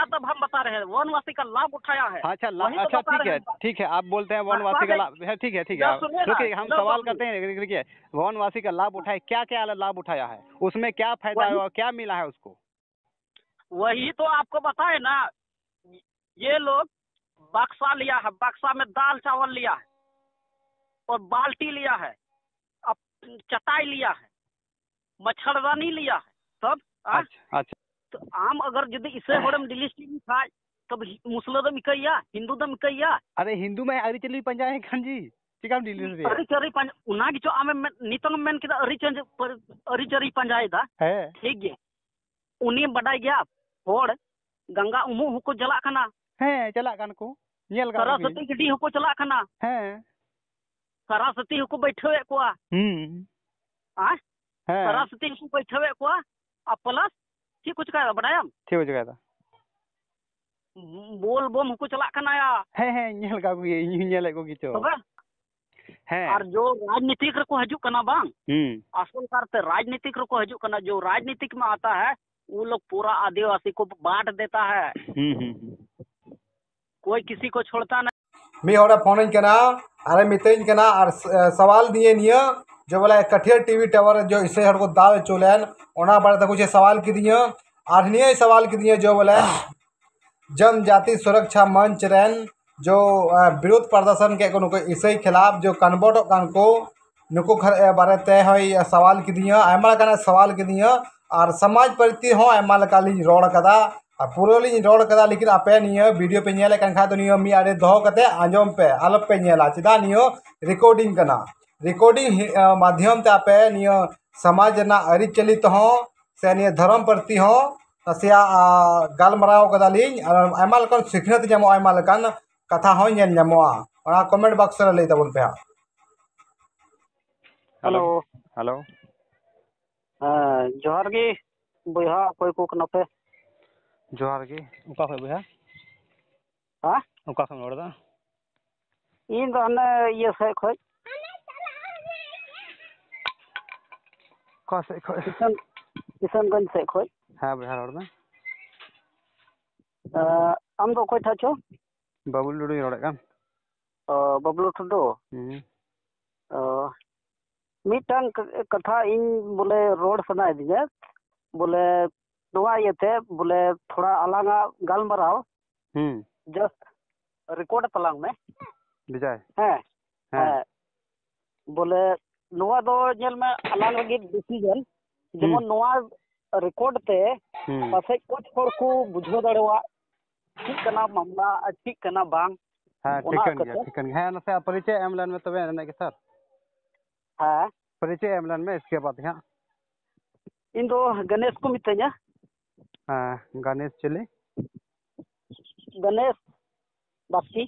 क्या तब हम बता रहे हैं वनवासी का लाभ उठाया है। अच्छा अच्छा ठीक है आप बोलते हैं वनवासी का लाभ है, ठीक है रुकिए हम सवाल करते हैं। देखिए वनवासी का लाभ उठाए, क्या क्या लाभ उठाया है, उसमें क्या फायदा है और क्या मिला है उसको? वही तो आपको बताए ना, ये लोग बक्सा लिया है, बक्सा में दाल चावल लिया है और बाल्टी लिया है, अब चटाई लिया है, मच्छरदानी लिया है, तब अच्छा तो आम अगर जब इसे होड़म डिलीस्टिंग खाए तब मुस्लिम इकैया हिंदू दम इकैया। अरे हिंदू में अरी चली पंजाए खान जी चिकाम डिलीस अरी चरी पंज उना जो आमे नितंग मेन किदा अरी चरी पंजाए दा है ठीक गे उनी बडाई गया होड़ गंगा उमु हुको चला खाना है चला कान को नेल का सरस्वती गड्डी हुको चला खाना है सरस्वती हुको बैठवे कोआ आ सरस्वती हुको बैठवे कोआ आ प्लस की कुछ का बडायम ठीक हो जाएगा बोल बम हुको चला खाना या है नेल का को ये नेल को किचो है और जो राजनीतिक को हजू कना बांग असल करते राजनीतिक को हजू कना जो राजनीतिक में आता है वो लोग पूरा आदिवासी को बांट देता है। कोई किसी को छोड़ता नहीं। मी होड़ा फोन कना अरे मितेन कना और सवाल दिए निया जो बोला कठियर टीवी टावर जो इसे हर को दाल चोलन ओना बारे कुछ सवाल की दिया और निये सवाल की दिया जो बोला जनजाति सुरक्षा मंच रैन जो विरोध प्रदर्शन के नुको इसे खिलाफ जो कन्वर्ट को नुको बारे तय है सवाल की दिया आयमा कना सवाल की दिया और समाज प्रति हो आयमा काली रोड कदा पूरा रोड कदा लेकिन आपे निया वीडियो पे नेले कन खा तो निया मी आरे दो कते आंजम पे आलप पे नेला चिदा नियो रिकॉर्डिंग कना रिकॉर्डिंग माध्यम ते आपे निया समाज ना अरि चलित हो से निया धर्म प्रति हो नसिया गालमराव कदालिंग आयमा लकन सिखनत जमो आयमा लकन कथा हो नेल जमोआ ओना कमेंट बॉक्स रे लई तबन पे हेलो हेलो जोहार गे बुहा कोई को कनपे जोहार गे उका खय बुहा हां उका खम रोड़ा इन दने ये से खय का से खय किशनगंज से खय हां बुहा रोड़ा आम दो कोई था छो बाबुल लुडू रोड़ा कान बबलू टुडू मीटन कथा इन बोले रोड सना दिया बोले नवा ये थे बोले थोड़ा अलग गालमराव जस्ट रिकॉर्ड तलांग में विजय है बोले नवा दो जेल में अलग लगी डिसीजन जेमन नवा रिकॉर्ड ते पासे कुछ हर को बुझो दड़वा ठीक कना मामला ठीक कना बांग हां ठीक है ना से परिचय एमलन में तबे ना के सर हां परिचय एमलन में इसके बाद हां इन दो गणेश को मित냐 हां गणेश चले गणेश बास्की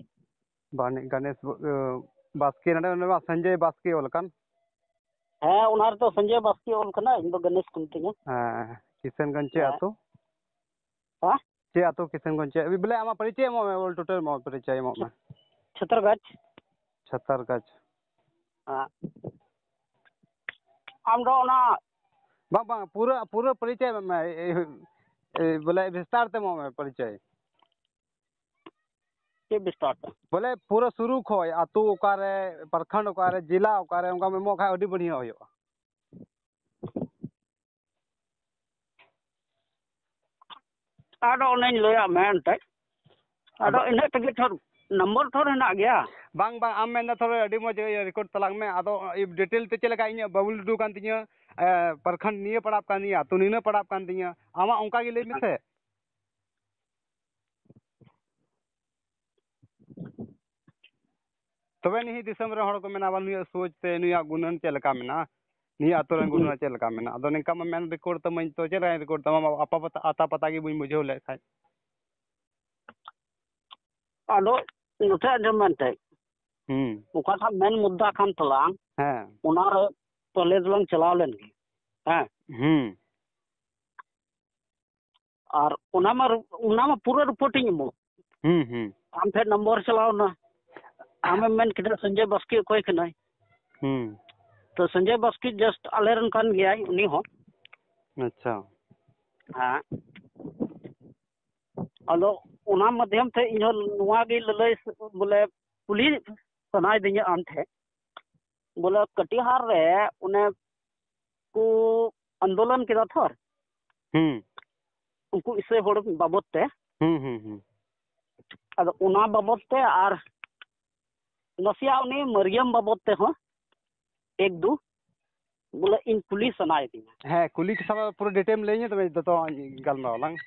गणेश बास्की ना संजय बास्की ओलकन हां उनार तो संजय बास्की ओल कना इन दो गणेश को मित냐 हां किशनगंज चे आतो हां चे आतो किशनगंज चे बोले आमा परिचय मो में ओल टोटल मो परिचय मो में छतरगंज हां आम दो ना बाबा पूरा परिचय में बोले विस्तार ते मो में परिचय के विस्तार बोले पूरा शुरू खोय आतु ओकारे प्रखंड ओकारे जिला ओकारे उनका में मो खा अडी बढ़िया होयो आडो नहीं लोया मैन तक आडो इने तक थोर नंबर थोर ना गया बांग आम में थोड़े अडी मो रिकॉर्ड तलांग में आदो डिटेल ते चलेगा इन बबुल डू कान तिया प्रखंड निये पड़ाप कान दिया तो नीने पड़ाप कान दिया आमा उनका के ले मिसे तबे नहीं दिसम रे हड़ को मेना बन सोचते निया गुणन चलका मेना निया आतोरन गुणन चलका मेना अदो निका में रिकॉर्ड त मन तो चला रिकॉर्ड तमा आपा पता आता पता की बुझ मुझे ले खाय आडो नुटा जमनते उका था मेन मुद्दा खान तलांग हां उनार पहले दलंग चलाव लेन हां और उना में पूरा रिपोर्टिंग मो आम फिर नंबर चलाव ना आमे मेन किधर संजय बास्की कोई कनाई तो संजय बास्की जस्ट अलेरन कान गया उनी हो अच्छा हां अदो उना माध्यम थे इन्हो नुआ गे ललय बोले पुलिस सनाय दिया आम थे बोले कटिहार रे उन्हें को आंदोलन किया था उनको इसे होड़ बाबत ते अदो उना बाबत ते आर नसिया उन्हें मरियम बाबत ते हो एक दो बोले इन पुलिस सनाय दिया है कुली के सब पूरा डिटेल लेंगे तो गलमाव लंग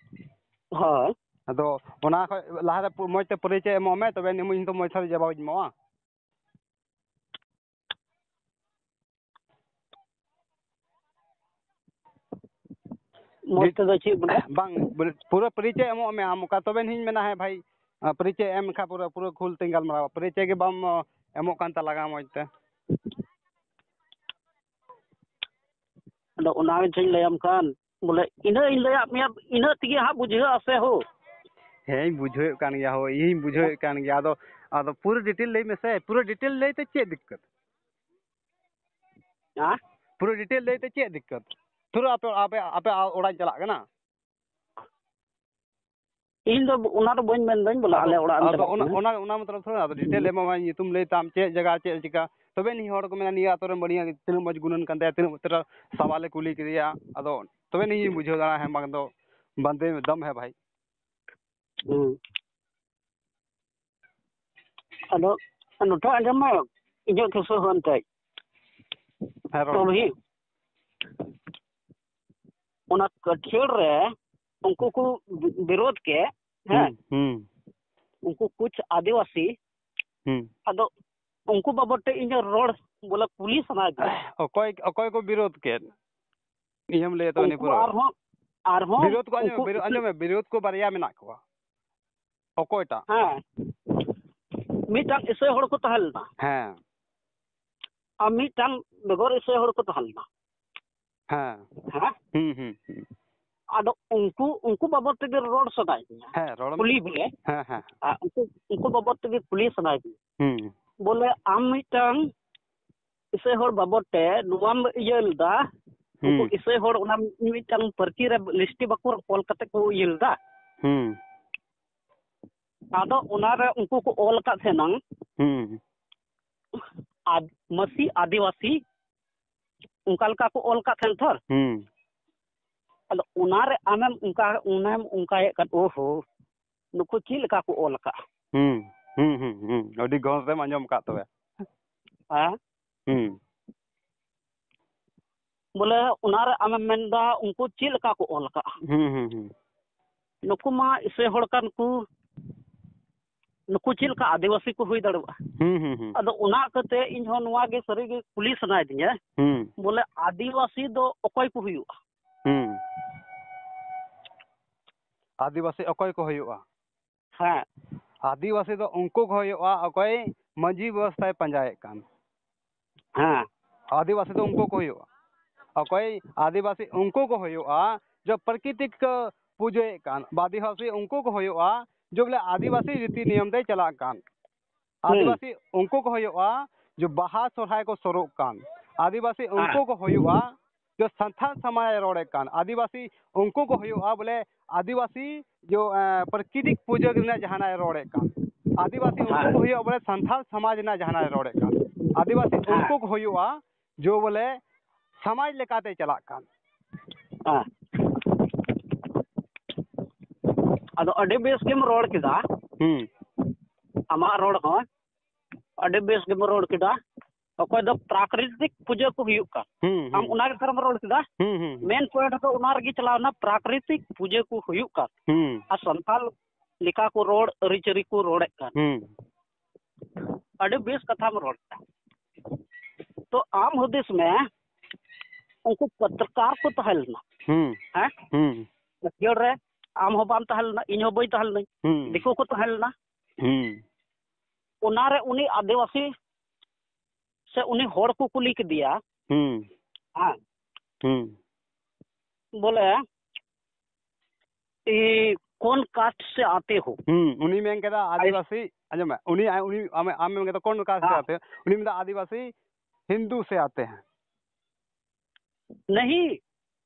हाँ अदो ओना लहा मजते परिचय एमो में तबे इन तो मजथर जवाब इमोआ मजते दो ची बोले बांग पूरा परिचय एमो में आम का तबे हिन मेना है भाई परिचय एम खा पूरा पूरा खुल तिंगल मरा परिचय के बम एमो कांता लगा मजते अदो उना चई लयम कान बोले इना इन लया मिया इना तिगे हा बुझे आसे हो हे बुझे कान गया हो यही बुझे कान गया अदो अदो पूरा डिटेल ले में से पूरा डिटेल ले ते चे दिक्कत हां पूरा डिटेल ले ते चे दिक्कत थोड़ा आपे ओड़ा चला ना इन दो उना तो बन मेन दन बोला आले ओड़ा अंदर ओना मतलब थोड़ा डिटेल एम माई तुम ले ताम चे जगह चे चिका तबे नहीं होड़ को मेना निया आतोरे बढ़िया तीन मज गुणन कंदे तीन तरह सवाल कुली किया अदो तबे नहीं बुझो दाना है मग दो बंदे में दम है भाई अदो अनुटा अंजम में इजो कसो होनते तो भी उना कठियर रे उनको को विरोध के हैं उनको कुछ आदिवासी अदो उनको बाबते इन्हें रोड बोला पुलिस सना अकोय को विरोध के नियम ले तो नहीं पूरा विरोध को अंजो में विरोध को बारिया में ना को अकोयटा हां मिटांग इसे होड़ को तहलना हां आ मिटांग बेगर इसे होड़ को तहलना हां हां अदो उनको बाबत के रोड सनाय हां रोड पुलिस बोले हां उनको बाबत के पुलिस सनाय बोले आम मिटांग इसे होड़ बाबते नुवाम इयलदा उनको इसे होड़ उना मिटांग परकी रे लिस्टी बकुर ऑल कते को इयलदा आदो उना रे उनको को ऑल का थे नंग मसी आदिवासी उनका लका को ऑल का थे थर अदो उना रे आमेम उनका एक ओहो नुको ची लका को ऑल का अडी गौर रे अंजम का तबे हां बोले उनारे आमे मेंदा उनको ची लका को ऑल का नुको मा इसे होड़ कान को नुको ची लका आदिवासी को हुई दड़वा अदो उना कते इन हो नुवा गे सरी गे पुलिस सनाय दिया बोले आदिवासी दो अकोय को हुआ आदिवासी अकोय को हुआ हां आदिवासी तो उनको को हुआ अकोय मजी व्यवस्था पंजाए कान हां आदिवासी तो उनको को हुआ अकोय आदिवासी उनको को हुआ जो प्राकृतिक पूजे कान आदिवासी उनको को हुआ जो बोले आदिवासी रीति नियम दे चला कान आदिवासी उनको को हुआ जो बाहा सोहाय को स्वरूप कान आदिवासी उनको को हुआ जो संथाल समाज रोड़े कान आदिवासी उनको को हुआ बोले आदिवासी जो प्राकृतिक पूजा ना जहाना रोड़े कान आदिवासी उनको को हुआ बोले संथाल समाज ना जहाना रोड़े कान आदिवासी उनको को हुआ जो बोले समाज लेकाते चला कान अदो अडे बेस के रोड किदा अमा रोड हो अडे बेस के रोड किदा अकोय दो प्राकृतिक पूजा को हुई का हम उना के तरफ रोड किदा मेन पॉइंट तो उना रगी चलावना प्राकृतिक पूजा को हुई का आ संथाल लिका को रोड रिचरी को रोड का अडे बेस कथा में रोड तो आम हदिस में उनको पत्रकार को तहलना हैं क्यों रे आम हो बाम तहलना इन हो बई तहलना दिको को तहलना उनारे उनी आदिवासी से उन्हीं होड़ को कुली के दिया हाँ बोले कौन कास्ट से आते हो उन्हीं में कहता आदिवासी अच्छा मैं उन्हीं आम में कहता कौन कास्ट से आते हैं उन्हीं में आदिवासी हिंदू से आते हैं नहीं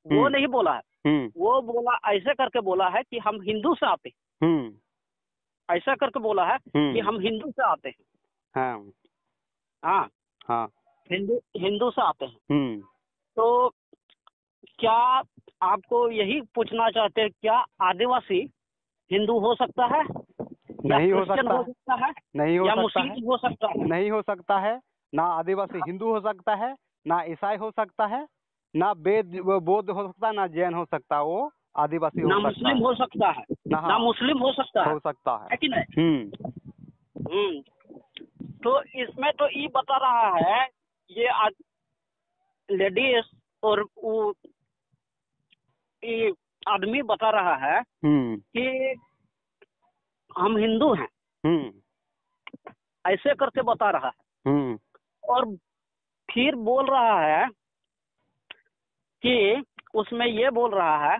वो नहीं बोला है वो बोला ऐसे करके बोला है कि हम हिंदू से आते ऐसा करके बोला है कि हम हिंदू से आते हैं। हाँ हाँ हाँ हिंदू से आते हैं। तो क्या आपको यही पूछना चाहते हैं, क्या आदिवासी हिंदू हो सकता है? नहीं हो क्रिश्चियन सकता हो है, सकता है? नहीं हो या सकता मुस्लिम है, हो सकता है? नहीं हो सकता है। ना आदिवासी हिंदू हो सकता है, ना ईसाई हो सकता है, ना बौद्ध हो सकता है, ना जैन हो सकता है। वो आदिवासी ना हो सकता मुस्लिम है, हो सकता है, ना ना मुस्लिम हो सकता हो सकता है कि नहीं? है। तो इसमें तो ये बता रहा है, ये आज लेडीज और वो ये आदमी बता रहा है कि हम हिंदू हैं, ऐसे करके बता रहा है। और फिर बोल रहा है कि उसमें ये बोल रहा है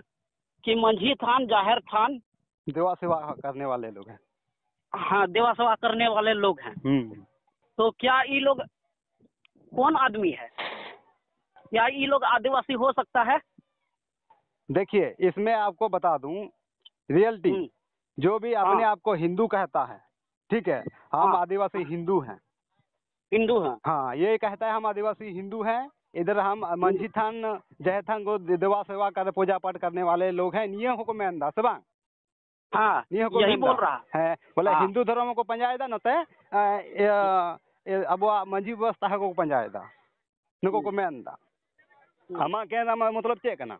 कि मंझी थान जाहिर थान देवा सेवा करने वाले लोग हैं। हाँ, देवा सेवा करने वाले लोग हैं। तो क्या ये लोग कौन आदमी है? क्या ये लोग आदिवासी हो सकता है? देखिए, इसमें आपको बता दूं रियलिटी, जो भी अपने आप को हिंदू कहता है, ठीक है, हम आदिवासी हिंदू हैं। हिंदू हैं? हाँ, ये कहता है हम आदिवासी हिंदू हैं। इधर हम मंझी थान जय थान को देवा सेवा कर पूजा पाठ करने वाले लोग हैं। निये हो को मैं अंदा सबा हाँ, यही बोल रहा है। बोले हिंदू धर्म को पंजायदा नते अब मंझी व्यवस्था को पंजायदा नुको को मैं अंदा हमा कहना मतलब चे कना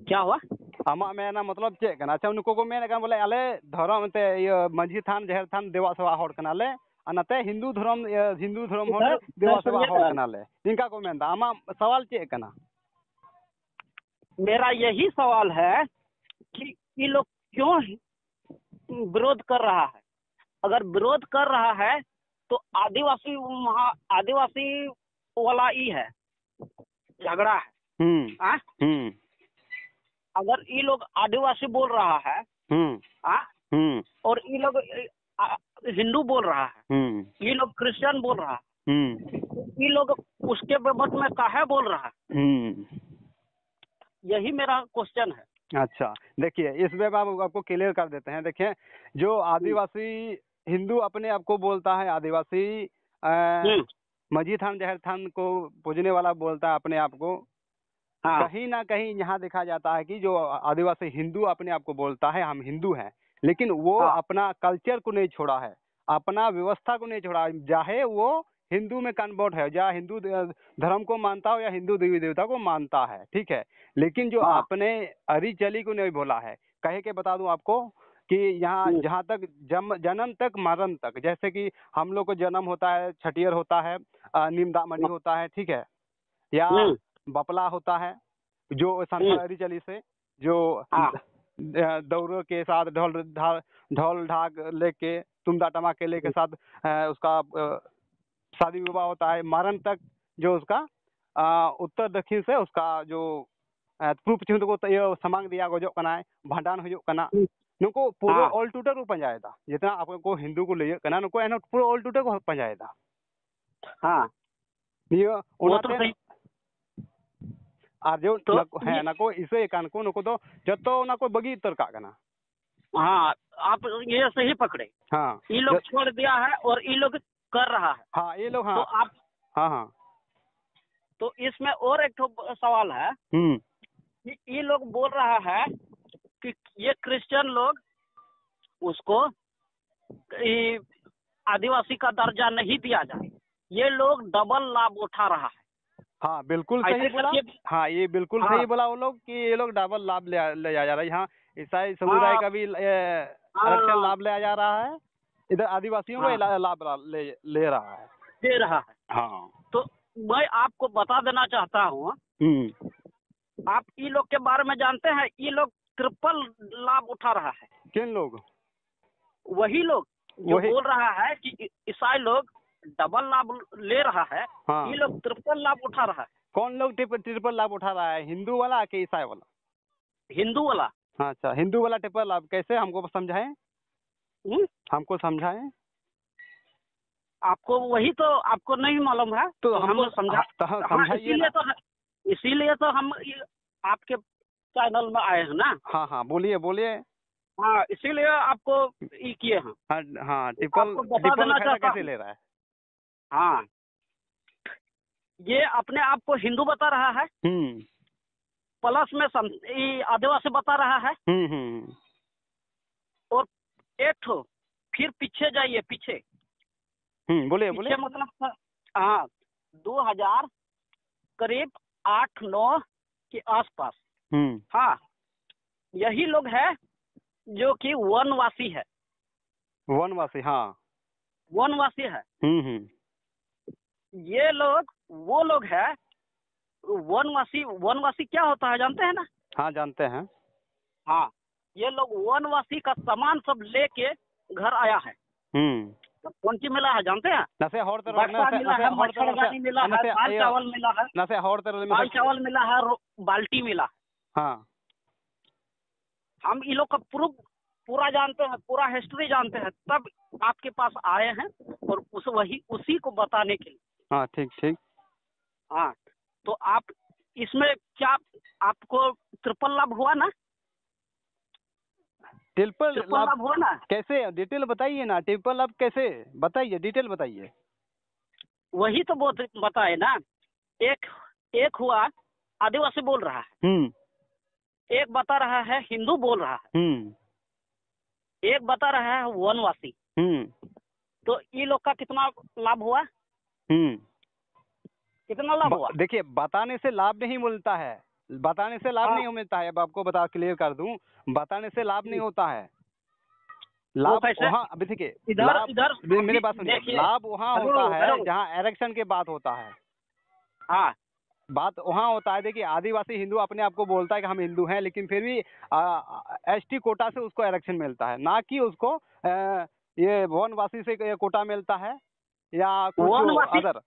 क्या हुआ? आमा मेना मतलब चे कना। अच्छा उनको को मेन बोले आले धर्म ते ये मंझी थान जहर थान देवा सेवा हॉर कनाले अनते हिंदू धर्म हो देवा सेवा हॉर कनाले इनका को मेन आमा सवाल चे कना। मेरा यही सवाल है कि ये लोग क्यों विरोध कर रहा है? अगर विरोध कर रहा है तो आदिवासी आदिवासी वाला ही है, झगड़ा है। अगर ये लोग आदिवासी बोल रहा है और ये लोग हिंदू बोल रहा है, ये लोग क्रिश्चियन बोल रहा है, ये लोग उसके बाबत में काहे बोल रहा है? यही मेरा क्वेश्चन है। अच्छा, देखिए इस पे आपको क्लियर कर देते हैं। देखिए, जो आदिवासी हिंदू अपने आप को बोलता है, आदिवासी मंझी थान जहर थान को पूजने वाला बोलता है अपने आप को। कहीं ना कहीं यहाँ देखा जाता है कि जो आदिवासी हिंदू अपने आप को बोलता है हम हिंदू हैं, लेकिन वो अपना कल्चर को नहीं छोड़ा है, अपना व्यवस्था को नहीं छोड़ा। चाहे वो हिंदू में कन्वर्ट है, या हिंदू धर्म को मानता हो या हिंदू देवी देवता को मानता है, ठीक है, लेकिन जो अपने अरिचली को नहीं बोला है। कहे के बता दूं आपको कि यहाँ जहाँ तक जन्म तक मरण तक, जैसे कि हम लोग को जन्म होता है, छठियर होता है, नीमदामणी होता है, ठीक है, या बपला होता है, जो संसारी चली से जो दौड़ों के साथ ढोल ढाक लेके तुमदा टमाके लेके साथ उसका शादी विवाह होता है। मरण तक जो उसका उत्तर दक्षिण से उसका जो पूर्व पश्चिम को समांग दिया गो जो कना है भांडान हो कना नुको पूरा ऑल टूटर को पंजायदा जितना आपको हिंदू को ले कना नुको एनो पूरा ऑल टूटर को पंजायदा। हाँ, नियो तो और जो है ना को इसे कान को नको तो जतो ना को बगी तर का कना। हाँ, आप ये सही पकड़े। हाँ, ये लोग छोड़ दिया है और ये लोग कर रहा है। हाँ, ये लोग। हाँ, तो आप हाँ, तो इसमें और एक सवाल है कि ये लोग बोल रहा है कि ये क्रिश्चियन लोग उसको आदिवासी का दर्जा नहीं दिया जाए, ये लोग डबल लाभ उठा रहा है। हाँ, बिल्कुल सही बोला। हाँ, ये बिल्कुल सही बोला वो लोग कि ये लोग डबल लाभ ले जा रहा है। यहाँ ईसाई समुदाय का भी आरक्षण लाभ लिया जा रहा है, इधर आदिवासियों को लाभ ले रहा है, दे रहा है। हाँ, तो मैं आपको बता देना चाहता हूँ, आप ये लोग के बारे में जानते हैं? ये लोग ट्रिपल लाभ उठा रहा है। किन लोग? वही लोग जो बोल रहा है कि ईसाई लोग डबल लाभ ले रहा है। हाँ। ये लोग ट्रिपल लाभ उठा रहा है। कौन लोग ट्रिपल लाभ उठा रहा है, हिंदू वाला कि ईसाई वाला? हिंदू वाला। अच्छा, हिंदू वाला ट्रिपल लाभ कैसे, हमको समझाएं, हमको समझाएं। आपको वही तो आपको नहीं मालूम है तो हमको समझाइए। इसीलिए तो हम आपके चैनल में आए हैं ना। हाँ हाँ, बोलिए बोलिए। हाँ, इसीलिए आपको ये किए हैं। हाँ हाँ, ट्रिपल आपको बता ट्रिपल देना फायदा चाहता कैसे हूँ। ले रहा है? हाँ, ये अपने आप को हिंदू बता रहा है, प्लस में ये आदिवासी बता रहा है। और एक ठो फिर पीछे जाइए, पीछे बोलिए बोलिए। पीछे मतलब हाँ, 2000 करीब 8-9 के आसपास। हाँ, यही लोग है जो कि वनवासी है। वनवासी, हाँ। वनवासी है। ये लोग वो लोग है वनवासी। वनवासी क्या होता है जानते हैं ना? हाँ, जानते हैं। हाँ, ये लोग वनवासी का सामान सब लेके घर आया है। तो कौन सी मिला है जानते हैं? नसे बक्सा मिला है, मच्छरदानी मिला है, दाल चावल मिला है, दाल चावल मिला है, बाल्टी मिला। हाँ, हम इन लोग का पूरा जानते हैं, पूरा हिस्ट्री जानते हैं, तब आपके पास आए हैं और उसी को बताने के लिए। हाँ, ठीक ठीक। हाँ, तो आप इसमें क्या आपको ट्रिपल लाभ हुआ ना? ट्रिपल लाभ हुआ ना? कैसे, डिटेल बताइए ना। ट्रिपल लाभ कैसे, बताइए, डिटेल बताइए। वही तो बहुत बताए ना। एक हुआ आदिवासी बोल रहा है, एक बता रहा है हिंदू बोल रहा है, एक बता रहा है वनवासी। तो ये लोग का कितना लाभ हुआ? कितना लाभ हुआ? देखिए, बताने से लाभ नहीं मिलता है, बताने से लाभ नहीं मिलता है। अब आपको बता क्लियर कर दूं, बताने से लाभ नहीं होता है। लाभ वहाँ, अभी देखिए, इधर मेरे बात सुनिए, लाभ वहाँ होता है जहाँ एरेक्शन की बात होता है। हाँ, बात वहाँ होता है। देखिए, आदिवासी हिंदू अपने आप को बोलता है कि हम हिंदू हैं, लेकिन फिर भी एसटी कोटा से उसको एरेक्शन मिलता है, ना कि उसको ये वनवासी से कोटा मिलता है या कुछ अदर।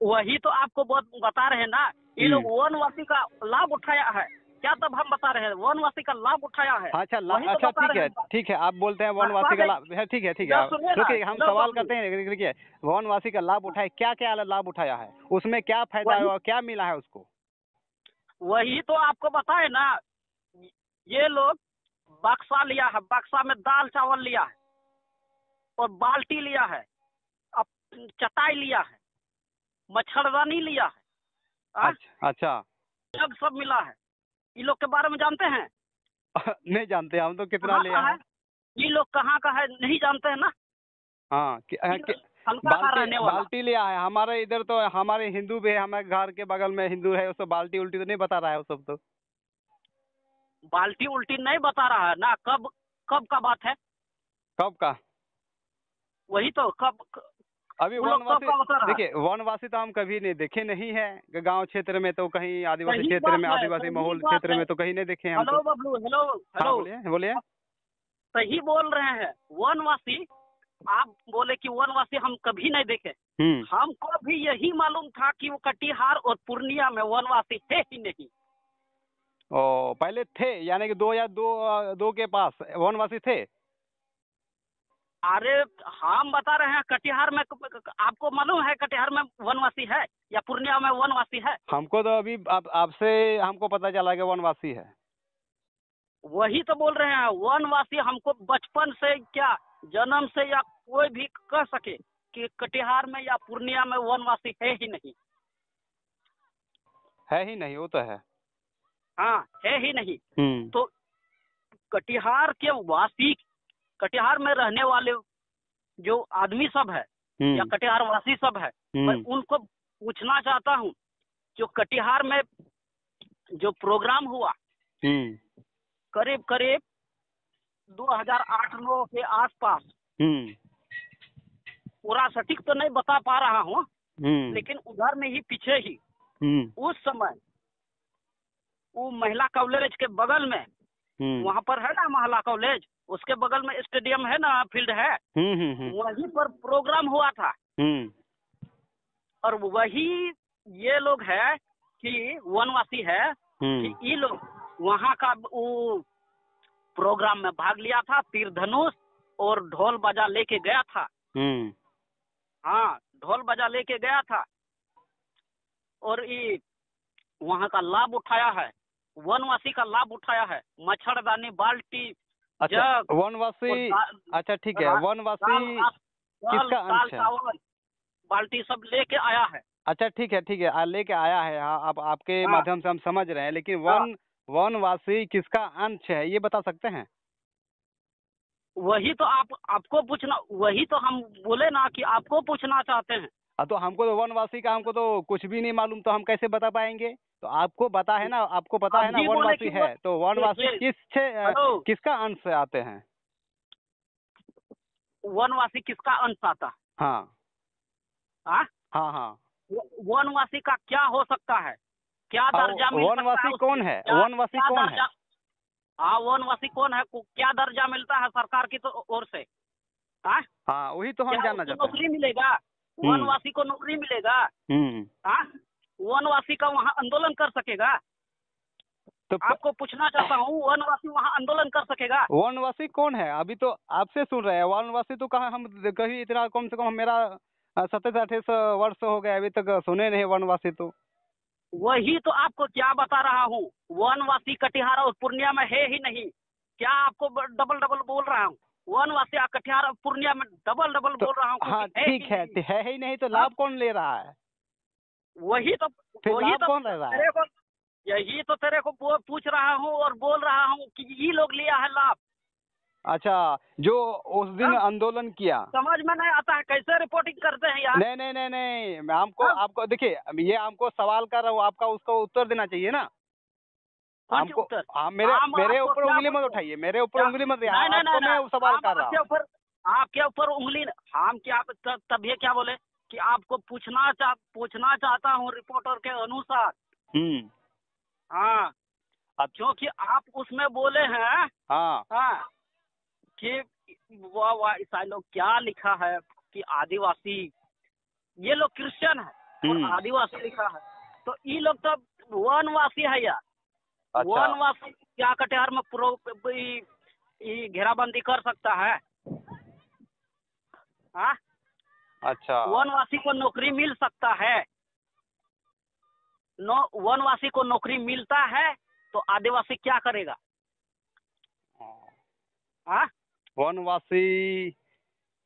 वही तो आपको बहुत बता रहे हैं ना, ये लोग वनवासी का लाभ उठाया है क्या? तब हम बता रहे हैं वनवासी का लाभ उठाया है। अच्छा, अच्छा, ठीक है, आप बोलते हैं वनवासी का लाभ है, ठीक है रुकिए, हम सवाल करते हैं। देखिए, वनवासी का लाभ उठाए, क्या क्या लाभ उठाया है, उसमें क्या फायदा है, क्या मिला है उसको? वही तो आपको बताए ना, ये लोग बक्सा लिया है, बक्सा में दाल चावल लिया है और बाल्टी लिया है, अब चटाई लिया है, मच्छरदानी लिया है। अच्छा, सब मिला है। ये लोग के बारे में जानते हैं? नहीं जानते हम तो, कितना लिया है? ये लोग कहाँ का है नहीं जानते हैं ना। हाँ, बाल्टी लिया है। हमारे इधर तो हमारे हिंदू भी है, हमारे घर के बगल में हिंदू है, उसको बाल्टी उल्टी तो नहीं बता रहा है वो सब तो। बाल्टी उल्टी नहीं बता रहा है ना। कब का बात है? कब का? वही तो, कब अभी वनवासी, देखिए, वनवासी तो हम कभी नहीं देखे नहीं है गांव क्षेत्र में, तो कहीं आदिवासी क्षेत्र में, आदिवासी माहौल क्षेत्र में तो कहीं नहीं देखे हम। हेलो बबलू, हेलो, बोलिए। सही बोल रहे हैं। वनवासी, आप बोले कि वनवासी हम कभी नहीं देखे। हमको भी यही मालूम था कि वो कटिहार और पूर्णिया में वनवासी है ही नहीं। ओ, पहले थे, यानी कि 2002 के पास वनवासी थे। अरे हम बता रहे हैं कटिहार में, आपको मालूम है कटिहार में वनवासी है या पूर्णिया में वनवासी है? हमको तो अभी आपसे हमको पता चला कि वनवासी है। वही तो बोल रहे हैं, वनवासी हमको बचपन से, क्या जन्म से या कोई भी कह सके कि कटिहार में या पूर्णिया में वनवासी है ही नहीं। है ही नहीं, वो तो है। हाँ, है ही नहीं। तो कटिहार के वासी, कटिहार में रहने वाले जो आदमी सब है या कटिहार वासी सब है, मैं उनको पूछना चाहता हूँ, जो कटिहार में जो प्रोग्राम हुआ करीब 2008-9 के आसपास, पूरा सटीक तो नहीं बता पा रहा हूँ, लेकिन उधर में ही पीछे ही उस समय वो महिला कॉलेज के बगल में, वहाँ पर है ना महिला कॉलेज, उसके बगल में स्टेडियम है ना, फील्ड है, वहीं पर प्रोग्राम हुआ था। और वही ये लोग है कि वनवासी है कि ये लोग वहाँ का वो प्रोग्राम में भाग लिया था, तीर धनुष और ढोल बजा लेके गया था। हाँ, ढोल बजा लेके गया था और ये वहाँ का लाभ उठाया है। वनवासी का लाभ उठाया है। मच्छरदानी, बाल्टी, अच्छा जग वनवासी। और अच्छा ठीक है, वनवासी दाल, किसका दाल अंश है? चावल, बाल्टी सब लेके आया है। अच्छा ठीक है ठीक है, लेके आया है। हाँ, आप आपके हाँ माध्यम से हम समझ रहे हैं, लेकिन हाँ, वनवासी किसका अंश है, ये बता सकते हैं? वही तो आपको पूछना, वही तो हम बोले ना कि आपको पूछना चाहते हैं। तो हमको तो वनवासी का हमको तो कुछ भी नहीं मालूम, तो हम कैसे बता पाएंगे? तो आपको पता है ना, आपको पता है ना अभी बोले वनवासी कि है, तो वनवासी हेलो, किसका अंश से आते हैं? वनवासी किसका अंश आता है? हाँ हाँ? हाँ हाँ। वनवासी का क्या हो सकता है? क्या दर्जा मिल सकता है वनवासी उसको? कौन है? क्या वनवासी क्या कौन है? दर्जा? हाँ, वनवासी कौन है? क्या दर्जा मिलता है सरकार की तो ओर से? हाँ? हाँ, वही तो हम क्या जानना उसको चाहते हैं। नौकरी मिलेगा? वनवासी को नौकरी मिलेगा? हम्म। हाँ? वनवासी का वहाँ आंदोलन कर सकेगा? तो आपको पूछना चाहता हूँ, वनवासी वहाँ आंदोलन कर सकेगा? वनवासी कौन है? अभी तो आपसे सुन रहे हैं। वनवासी तो कहाँ हम कहीं इतना, कम से कम मेरा 27-28 वर्ष हो गए, अभी तक सुने नहीं वनवासी तो। वही तो आपको क्या बता रहा हूँ, वनवासी कटिहार और पूर्णिया में है ही नहीं। क्या आपको डबल डबल बोल रहा हूँ? वनवासी कटिहार और पूर्णिया में डबल डबल तो बोल रहा हूँ, हाँ क्योंकि ठीक है, है ही नहीं तो लाभ कौन ले रहा है? वही तो फिर वही लाभ तो कौन ले रहा है? तेरे को, यही तो तेरे को पूछ रहा हूँ और बोल रहा हूँ कि ये लोग लिया है लाभ। अच्छा, जो उस दिन हाँ? आंदोलन किया। समझ में नहीं आता है, कैसे रिपोर्टिंग करते हैं यार? नहीं नहीं नहीं नहीं, मैं हमको हाँ? आपको देखिए, ये हमको सवाल कर रहा हूँ, आपका उसको उत्तर देना चाहिए ना कौन सी हमको। उत्तर? हाँ, मेरे हम मेरे आपको ऊपर क्या उंगली मत बोलते हैं? उठाइए, मेरे ऊपर क्या? उंगली मत दिया, नहीं नहीं आपको नहीं मैं नहीं, सवाल हम कर रहा हूँ। आपके ऊपर उंगली, हम क्या तभी क्या बोले कि आपको पूछना चाहता हूँ रिपोर्टर के अनुसार। हम्म। हाँ, अब क्योंकि आप उसमें बोले हैं। हाँ हाँ, कि वाह वाह, ईसाई लोग क्या लिखा है कि आदिवासी, ये लोग क्रिश्चियन है और आदिवासी लिखा है, तो ये लोग तो वनवासी है यार। अच्छा वनवासी क्या कटिहार में घेराबंदी कर सकता है? हाँ? अच्छा। वनवासी को नौकरी मिल सकता है? वनवासी को नौकरी मिलता है तो आदिवासी क्या करेगा? हाँ? वनवासी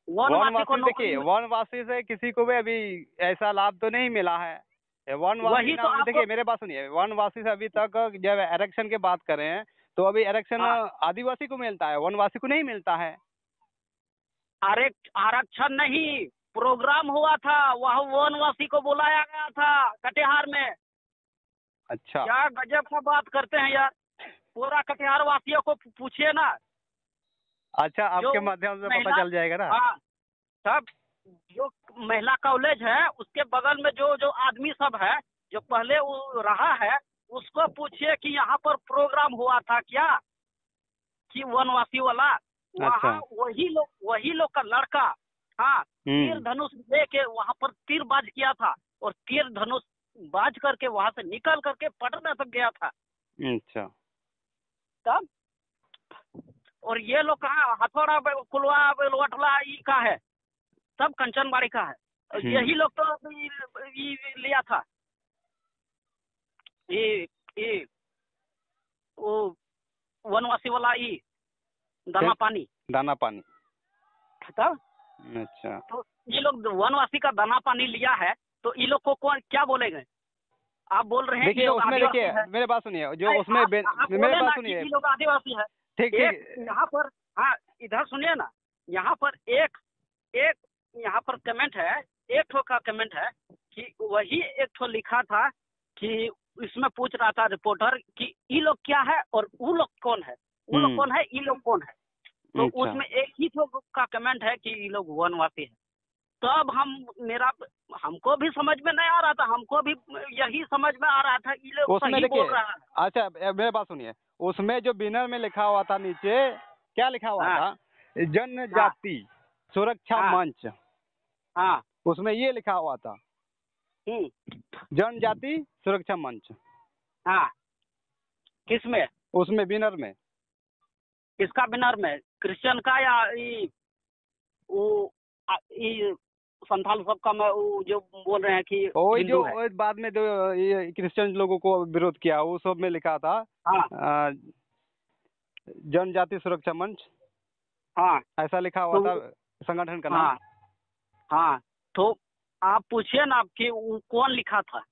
वनवासी को वनवासी नौकरी देखिए, वनवासी से किसी को भी अभी ऐसा लाभ तो नहीं मिला है। ये वनवासी वही तो ना, आपको, देखिए मेरे बात सुनिए, वनवासी से अभी तक जब इलेक्शन की बात करें तो अभी इलेक्शन हाँ, आदिवासी को मिलता है, वनवासी को नहीं मिलता है। आरक्षण नहीं, प्रोग्राम हुआ था, वह वनवासी को बुलाया गया था कटिहार में। अच्छा क्या गजब का बात करते हैं यार, पूरा कटिहार वासियों को पूछिए ना। अच्छा, आपके माध्यम से पता चल जाएगा ना। हाँ, तब जो महिला कॉलेज है उसके बगल में जो जो आदमी सब है, जो पहले वो रहा है, उसको पूछिए कि यहाँ पर प्रोग्राम हुआ था क्या, कि वनवासी वाला अच्छा। वहाँ वही लोग का लड़का, हाँ, तीर धनुष लेके वहाँ पर तीरबाज किया था और तीर धनुष बाज करके वहाँ से निकल करके पटना तक गया था। अच्छा। तब और ये लोग कहाँ, हथौड़ा कुलवा वटला ई का है, सब कंचनबाड़ी का है। यही लोग तो लिया था, ये वो वनवासी वाला दाना पानी। तब अच्छा, तो ये लोग वनवासी का दाना पानी लिया है, तो ये लोग को कौन क्या बोलेंगे? आप बोल रहे हैं देखिए उसमें, देखिए मेरे बात सुनिए, जो उसमें मेरे बात सुनिए, ये लोग आदिवासी है। ठीक ठीक। यहाँ पर, हाँ, इधर सुनिए ना, यहाँ पर एक यहाँ पर कमेंट है, एक ठो का कमेंट है कि वही एक ठो लिखा था कि इसमें पूछ रहा था रिपोर्टर कि ये लोग क्या है और वो लोग कौन है, वो लोग कौन है, ये लोग कौन है। तो अच्छा। उसमें एक ही ठो का कमेंट है कि ये लोग वनवासी है। तब हमको भी समझ में नहीं आ रहा था, हमको भी यही समझ में आ रहा था, ये लोग उसमें सही बोल देखिए, रहा है। अच्छा मेरे बात सुनिए, उसमें जो बैनर में लिखा हुआ था नीचे, क्या लिखा हुआ हाँ, था? जनजाति सुरक्षा हाँ, मंच। हाँ, उसमें ये लिखा हुआ था, जनजाति सुरक्षा मंच। हाँ, किसमें? उसमें बैनर में। किसका बैनर में? क्रिश्चियन का या वो संथाल सबका मैं वो जो बोल रहे हैं कि वो हिंदू जो है। वो बाद में जो ये क्रिश्चियन लोगों को विरोध किया वो सब में लिखा था हाँ जनजाति सुरक्षा मंच, हाँ ऐसा लिखा हुआ तो था संगठन का नाम। हाँ हाँ, तो आप पूछिए ना कि वो कौन लिखा था।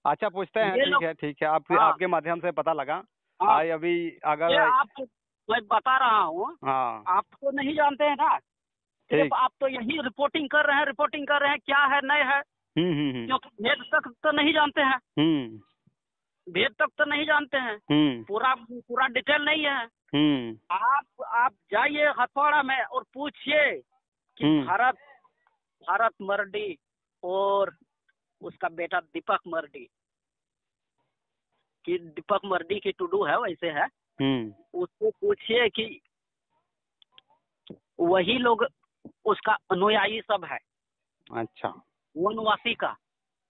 अच्छा पूछते हैं, ये ठीक लोग, है ठीक है, आप हाँ आपके माध्यम से पता लगा। हाँ, आज अभी ये अगर आपको मैं बता रहा हूँ, हाँ आप तो नहीं जानते हैं ना, सिर्फ ठीक। आप तो यही रिपोर्टिंग कर रहे हैं क्या है नहीं है, हम्म। क्योंकि भेद तक तो नहीं जानते हैं, हम्म भेद तक तो नहीं जानते हैं, हम्म पूरा पूरा डिटेल नहीं है। हम्म आप जाइए हथौड़ा में और पूछिए कि हम्म भारत मर्डी और उसका बेटा दीपक मर्डी, कि दीपक मर्डी की टुडू है वैसे है, उसको पूछिए कि वही लोग उसका अनुयायी सब है, अच्छा वनवासी का।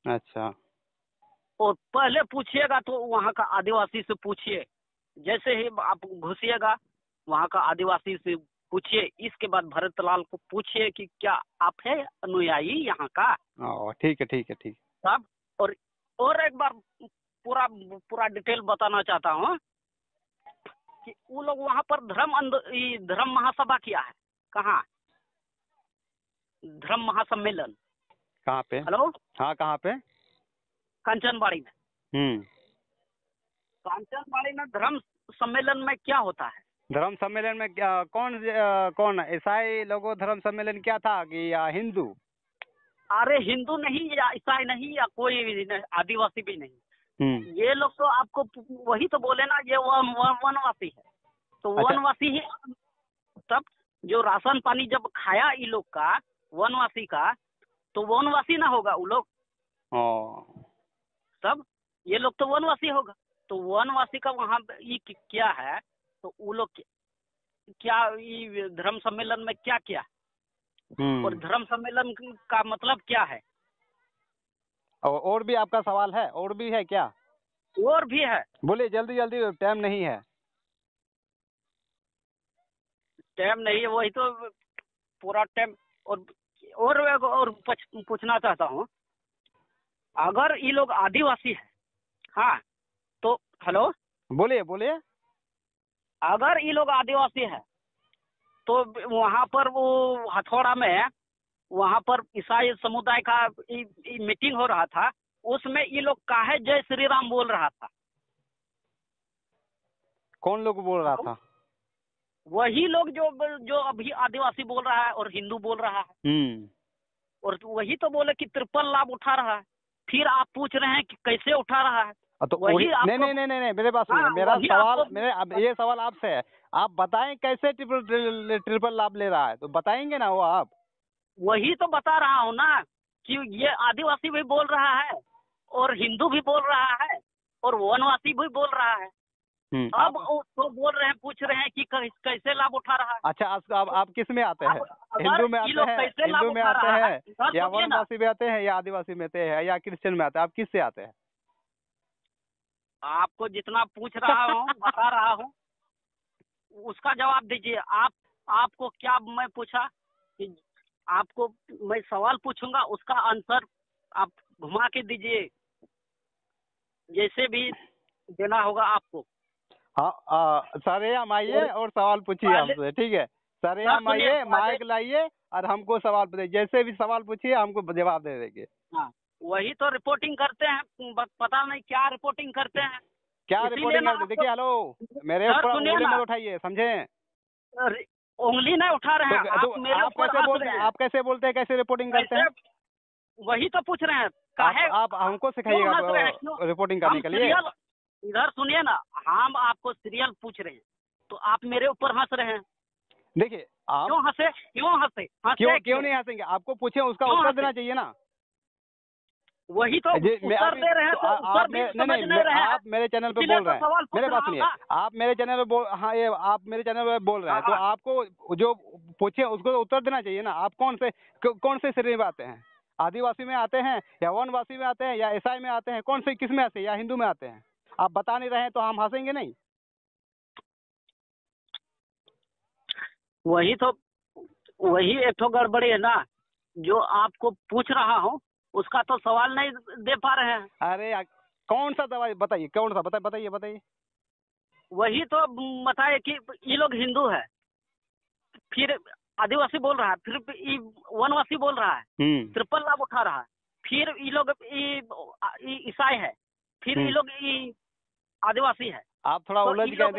अच्छा और पहले पूछिएगा तो वहाँ का आदिवासी से पूछिए, जैसे ही आप घुसिएगा वहाँ का आदिवासी से पूछिए, इसके बाद भरतलाल को पूछिए कि क्या आप है अनुयायी यहाँ का। ठीक है ठीक है ठीक। सब और एक बार पूरा पूरा डिटेल बताना चाहता हूँ कि वो लोग वहाँ पर धर्म महासभा किया है। कहाँ? धर्म महासम्मेलन। कहाँ पे? हेलो, हाँ कहाँ पे? कंचनबाड़ी में। कंचनबाड़ी में धर्म सम्मेलन में क्या होता है? धर्म सम्मेलन में क्या कौन ईसाई लोगों धर्म सम्मेलन क्या था कि या हिंदू? अरे हिंदू नहीं या ईसाई नहीं या कोई भी नहीं, आदिवासी भी नहीं। ये लोग तो आपको वही तो बोले ना, ये वनवासी है, तो अच्छा। वनवासी ही। तब जो राशन पानी जब खाया ये लोग का वनवासी का, तो वनवासी ना होगा वो लोग? तब ये लोग तो वनवासी होगा। तो वनवासी का वहाँ ये क्या है, तो वो लोग क्या ये धर्म सम्मेलन में क्या किया, और धर्म सम्मेलन का मतलब क्या है? और भी आपका सवाल है? और भी है क्या? और भी है, बोलिए जल्दी जल्दी, टाइम नहीं है। टाइम नहीं है, वही तो पूरा टाइम। और पूछना चाहता हूँ, अगर ये लोग आदिवासी है, हाँ तो हेलो, बोलिए बोलिए। अगर ये लोग आदिवासी है तो वहाँ पर वो हथौड़ा में वहाँ पर ईसाई समुदाय का मीटिंग हो रहा था, उसमें ये लोग काहे जय श्री राम बोल रहा था? कौन लोग बोल रहा था? वही लोग जो अभी आदिवासी बोल रहा है और हिंदू बोल रहा है। और वही तो बोले कि ट्रिपल लाभ उठा रहा है। फिर आप पूछ रहे हैं कि कैसे उठा रहा है? तो वही नहीं, मेरे पास सुनिए, मेरा सवाल ये सवाल आपसे है, आप बताएं कैसे ट्रिपल लाभ ले रहा है, तो बताएंगे ना वो आप? वही तो बता रहा हूँ ना कि ये आदिवासी भी बोल रहा है और हिंदू भी बोल रहा है और वनवासी भी बोल रहा है। अब तो बोल रहे हैं, पूछ रहे हैं कि कैसे लाभ उठा रहा है। अच्छा आप किस में आते हैं? हिंदू में आते हैं या वनवासी में आते हैं या आदिवासी में आते हैं या क्रिश्चियन में आते हैं? आप किस से आते हैं? आपको जितना पूछ रहा हूँ बता रहा हूँ, उसका जवाब दीजिए। आपको क्या मैं पूछा कि आपको मैं सवाल पूछूंगा, उसका आंसर आप घुमा के दीजिए, जैसे भी देना होगा आपको। हाँ सर हम आइए और सवाल पूछिए हमसे, ठीक है सर? हम आइए, माइक लाइए और हमको सवाल पूछिए, जैसे भी सवाल पूछिए हमको जवाब दे देंगे। हाँ वही तो रिपोर्टिंग करते हैं, पता नहीं क्या रिपोर्टिंग करते हैं, क्या रिपोर्टिंग करते? देखिए हेलो, मेरे ऊपर उंगली मत उठाइए, समझे? उंगली नहीं उठा रहे हैं आप कैसे बोलते हैं कैसे रिपोर्टिंग करते हैं? वही तो पूछ रहे हैं। आप हमको सिखाइएगा रिपोर्टिंग करने के लिए। इधर सुनिए ना, हम आपको सीरियल पूछ रहे हैं तो आप मेरे ऊपर हंस रहे हैं। देखिए आप क्यों हंसे? क्यों नहीं हंसेंगे? आपको पूछे उसका उत्तर देना चाहिए ना। वही तो उत्तर दे रहे हैं, तो उत्तर भी समझ नहीं रहे हैं। आप मेरे चैनल पे बोल रहे हैं, मेरे बात सुनिए, आप मेरे चैनल पे आप मेरे चैनल पे बोल रहे हैं, तो आपको जो पूछे उसको उत्तर देना चाहिए ना। आप कौन से श्रेणी में आते हैं? आदिवासी में आते हैं या वनवासी में आते हैं या ईसाई में आते हैं? कौन से किस में आते हैं या हिंदू में आते हैं? आप बता नहीं रहे हैं तो हम हंसेंगे नहीं। वही एक तो गड़बड़ी है ना, जो आपको पूछ रहा हूँ उसका तो सवाल नहीं दे पा रहे हैं। अरे कौन सा दवाई बताइए, कौन सा बताइए बताइए। वही तो बताए कि ये लोग हिंदू है, फिर आदिवासी बोल रहा है, फिर ये वनवासी बोल रहा है, ट्रिपल लाभ उठा रहा है, फिर ये लोग ईसाई है, फिर ये लोग आदिवासी है। आप थोड़ा तो उलझ गए।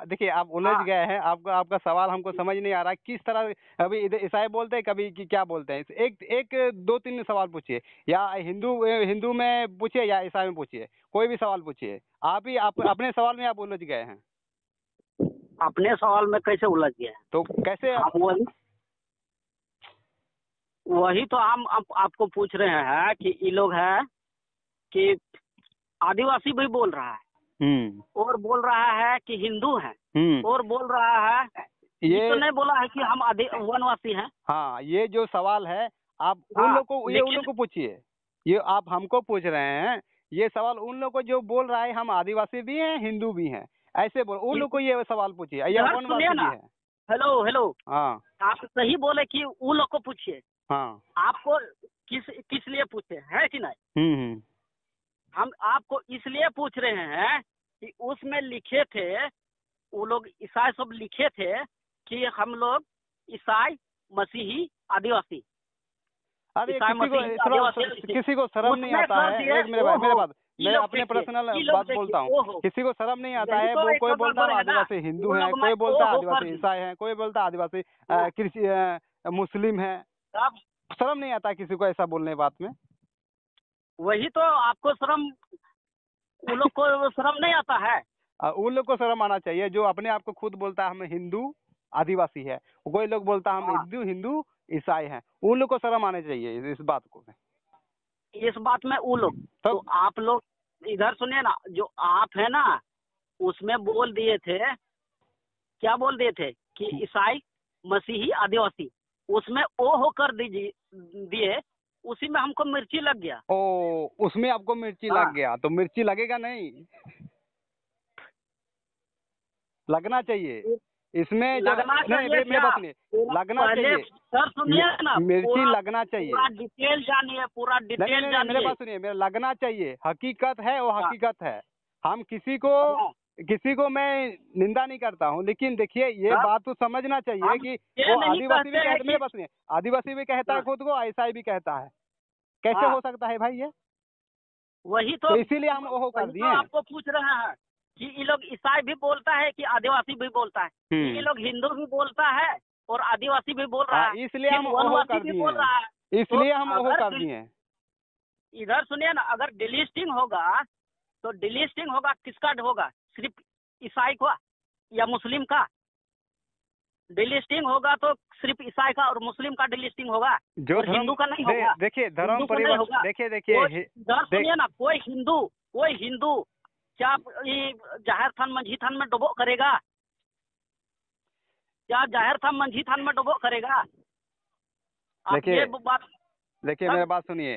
देखिए आप उलझ गए हैं। आपका सवाल हमको समझ नहीं आ रहा किस तरह। अभी इधर ईसाई बोलते हैं, कभी क्या बोलते हैं। एक दो तीन सवाल पूछिए, या हिंदू में पूछिए या ईसाई में पूछिए, कोई भी सवाल पूछिए। आप ही अपने सवाल में आप उलझ गए हैं। अपने सवाल में कैसे उलझ गए? तो कैसे वही तो हम आपको पूछ रहे हैं कि ये लोग है कि आदिवासी भी बोल रहा है, और बोल रहा है कि हिंदू है, और बोल रहा है ये तो नहीं बोला है कि हम वनवासी हैं। हाँ, ये जो सवाल है आप उन लोग को पूछिए। ये आप हमको पूछ रहे हैं, ये सवाल उन लोग को जो बोल रहा है हम आदिवासी भी हैं हिंदू भी हैं, ऐसे बोल उन लोग को ये सवाल पूछिए। वनवासी भी है। हेलो हाँ, आप सही बोले कि उन लोग को पूछिए। हाँ, आपको किस लिए पूछे है कि नहीं? हम आपको इसलिए पूछ रहे हैं कि उसमें लिखे थे, वो लोग ईसाई सब लिखे थे कि हम लोग ईसाई मसीही आदिवासी। अरे किसी को शर्म नहीं आता है। एक मेरे बात, मैं अपने पर्सनल बात बोलता हूँ। किसी को शर्म नहीं आता है। वो कोई बोलता है आदिवासी हिंदू है, कोई बोलता है आदिवासी ईसाई है, कोई बोलता है आदिवासी मुस्लिम है। शर्म नहीं आता किसी को ऐसा बोलने बात में। वही तो आपको शर्म, उन लोग को शर्म नहीं आता है। उन लोग को शर्म आना चाहिए जो अपने आप को खुद बोलता है हम हिंदू आदिवासी है। कोई लोग बोलता है हम हिंदू ईसाई हैं। उन लोग को शर्म आनी चाहिए इस बात को। इस बात में वो लोग तो आप लोग इधर सुनिए ना, जो आप है ना उसमें बोल दिए थे, क्या बोल दिए थे कि ईसाई मसीही आदिवासी, उसमें ओ होकर दिए, उसी में हमको मिर्ची लग गया। ओ, उसमें आपको मिर्ची लग गया तो मिर्ची लगेगा नहीं, लगना चाहिए इसमें। लगना चाहिए, लगना चाहिए सर। सुनिए ना, मिर्ची लगना चाहिए। पूरा डिटेल जानिए, पूरा डिटेल जानिए। मेरे बात सुनिए, मेरा लगना चाहिए। हकीकत है वो हकीकत है। हम किसी को मैं निंदा नहीं करता हूँ, लेकिन देखिए ये बात तो समझना चाहिए कि वो आदिवासी भी कहते, मेरे पास नहीं, आदिवासी भी कहता है खुद को, ईसाई भी कहता है। कैसे हो सकता है भाई ये? वही तो इसीलिए हम वो कर दिए। आपको पूछ रहे हैं कि ये लोग ईसाई भी बोलता है कि आदिवासी भी बोलता है, ये लोग हिंदू भी बोलता है और आदिवासी भी बोल रहा है, इसलिए हम वो कर दिए। इसलिए हम वो कर दिए। इधर सुनिए ना, अगर डिलिस्टिंग होगा तो डिलिस्टिंग होगा किसका होगा? सिर्फ ईसाई का या मुस्लिम का? डिलिस्टिंग होगा तो सिर्फ ईसाई का और मुस्लिम का डिलिस्टिंग होगा, जो हिंदू का नहीं होगा। देखिए धर्म परिवर्तन, देखिए सुनिए ना, कोई हिंदू क्या जाहिर थान मंझी थान में डुबो करेगा? क्या जाहिर थान मंझी थान में डुबो करेगा? देखिए मेरी बात सुनिए।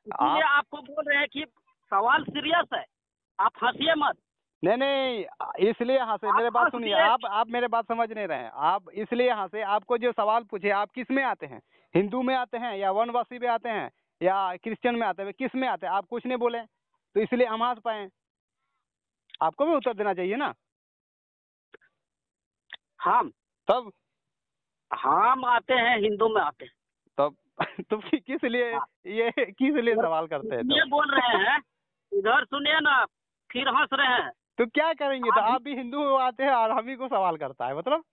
आपको बोल रहे हैं कि सवाल सीरियस है, आप हंसिए मत। नहीं, इसलिए हंसे। मेरे बात सुनिए, आप मेरे बात समझ नहीं रहे हैं। आप इसलिए हंसे, आपको जो सवाल पूछे आप किस में आते हैं? हिंदू में आते हैं या वनवासी में आते हैं या क्रिश्चियन में आते हैं? किस में आते हैं? आप कुछ नहीं बोले तो इसलिए हम हंस पाए। आपको भी उत्तर देना चाहिए ना। तब हम आते हैं, हिंदू में आते हैं। तब तो किस लिए सवाल करते हैं? ये बोल रहे हैं, इधर सुनिए ना, फिर हंस रहे हैं। तो क्या करेंगे? तो आप भी हिंदू आते हैं और हम ही को सवाल करता है, मतलब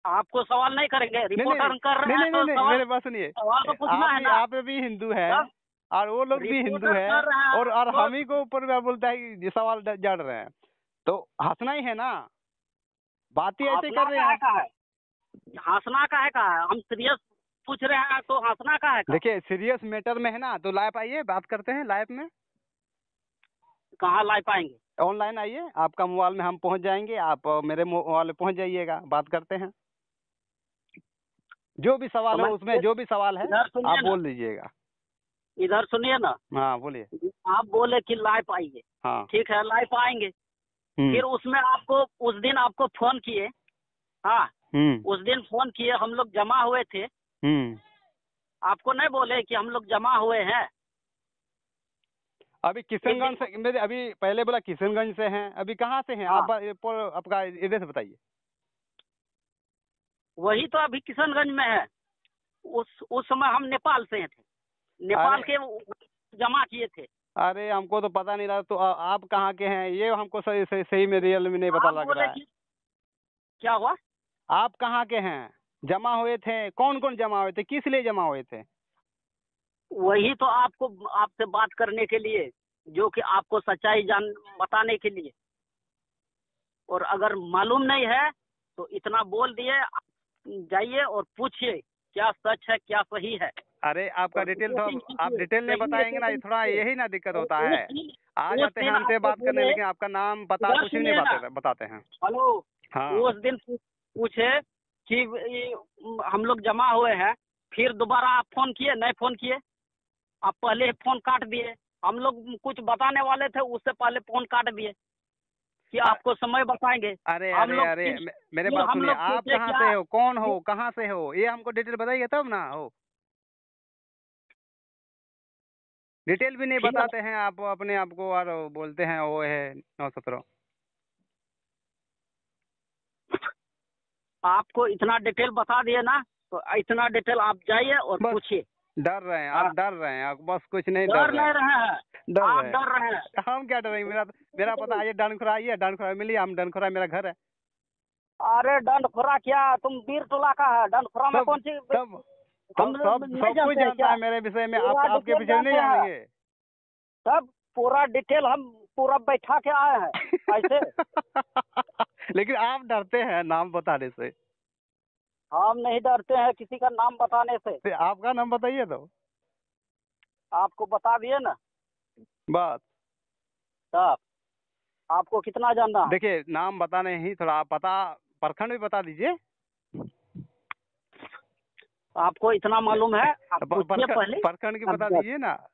आपको सवाल नहीं करेंगे? रिपोर्टर कर रहे हैं तो मेरे पास सुनिए, सवाल तो पूछना है ना। आप भी हिंदू है और वो लोग भी हिंदू है और हम ही को ऊपर बोलता है कि सवाल जड़ रहे हैं, तो हंसना ही है ना। बात ही ऐसे कर रहे हैं। हंसना का है? हम सीरियस पूछ रहे हैं तो हंसना का है? देखिए सीरियस मैटर में है ना, तो लाइव आइए, बात करते हैं लाइव में। कहाँ लाइव आएंगे? ऑनलाइन आइए, आपका मोबाइल में हम पहुंच जाएंगे, आप मेरे मोबाइल में पहुंच जाइएगा, बात करते हैं। जो भी सवाल है उसमें, जो भी सवाल है आप बोल दीजिएगा। इधर सुनिए ना। हाँ बोलिए। आप बोले कि लाइव आइए। हाँ ठीक है, लाइव आएंगे। फिर उसमें आपको उस दिन आपको फोन किए। हाँ, उस दिन फोन किए, हम लोग जमा हुए थे। आपको नहीं बोले कि हम लोग जमा हुए हैं? अभी किशनगंज से मेरे अभी पहले बोला किशनगंज से हैं, अभी कहाँ से हैं आप? आपका एड्रेस बताइए। वही तो अभी किशनगंज में है। उस समय हम नेपाल से थे, नेपाल के जमा किए थे। अरे हमको तो पता नहीं रहा, तो आप कहाँ के हैं ये हमको सही में रियल में नहीं पता लग रहा है। क्या हुआ? आप कहाँ के हैं? जमा हुए थे? कौन कौन जमा हुए थे? किस लिए जमा हुए थे? वही तो आपसे बात करने के लिए, जो कि आपको सच्चाई बताने के लिए। और अगर मालूम नहीं है तो इतना बोल दिए, जाइए और पूछिए क्या सच है क्या सही है। अरे आपका डिटेल तो आप डिटेल नहीं बताएंगे ना, थोड़ा यही ना दिक्कत होता है। आ जाते हैं हमसे बात करने, लेकिन आपका नाम पता कुछ भी नहीं बताते हैं। हेलो, हाँ, उस दिन पूछे कि हम लोग जमा हुए हैं, फिर दोबारा आप फोन किए? नहीं फोन किए, आप पहले फोन काट दिए। हम लोग कुछ बताने वाले थे, उससे पहले फोन काट दिए कि आपको समय बताएंगे। अरे अरे अरे मेरे बात सुनिए, आप कहाँ से हो, कौन हो, कहाँ से हो, ये हमको डिटेल बताइए तब ना। हो डिटेल भी नहीं बताते हैं आप अपने आप को, और बोलते हैं वो है 917। आपको इतना डिटेल बता दिए ना, तो इतना डिटेल आप जाइए और पूछिए। डर रहे हैं आप, डर रहे हैं आप, बस कुछ नहीं डर नहीं रहे हैं, आप डर रहे हैं। हम क्या डरेंगे? मेरा पता है, डनखुरा आइए, डनखुरा मिलिए, हम डनखुरा मेरा घर है। अरे डनखुरा क्या, तुम बीर टोला का है? डनखुरा में कौन सी? सब कुछ जानता है मेरे विषय में, आपके विषय नहीं जानेंगे। सब पूरा डिटेल हम पूरा बैठा के आए हैं ऐसे। लेकिन आप डरते हैं नाम बताने से। हम नहीं डरते हैं किसी का नाम बताने से। आपका नाम बताइए तो। आपको बता दिए ना बस। तब आपको कितना जानना है? देखिए नाम बताने ही, थोड़ा आप पता प्रखंड भी बता दीजिए। आपको इतना मालूम है, आप पूछिए पहले। प्रखंड की बता दीजिए ना।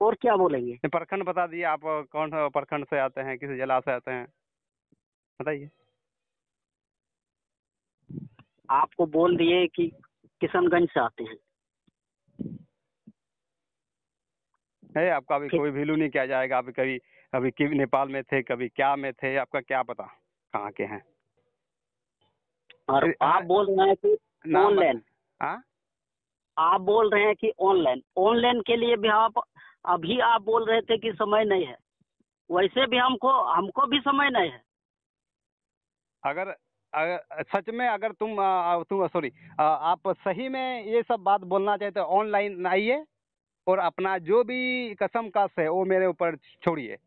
और क्या बोलेंगे? प्रखंड बता दिए आप, कौन सा प्रखंड से आते हैं, किस जिला से आते हैं, बताइए। आपको बोल दिए कि किशनगंज से आते हैं। है आपका अभी कोई वैल्यू नहीं किया जाएगा। अभी नेपाल में थे, कभी क्या में थे, आपका क्या पता कहाँ के हैं। और आप बोल रहे हैं कि ऑनलाइन, आप बोल रहे हैं कि ऑनलाइन के लिए भी अभी आप बोल रहे थे कि समय नहीं है, वैसे भी हमको भी समय नहीं है। अगर सच में अगर तुम सॉरी आप सही में ये सब बात बोलना चाहते हो, ऑनलाइन आइए और अपना जो भी कसम कास है वो मेरे ऊपर छोड़िए,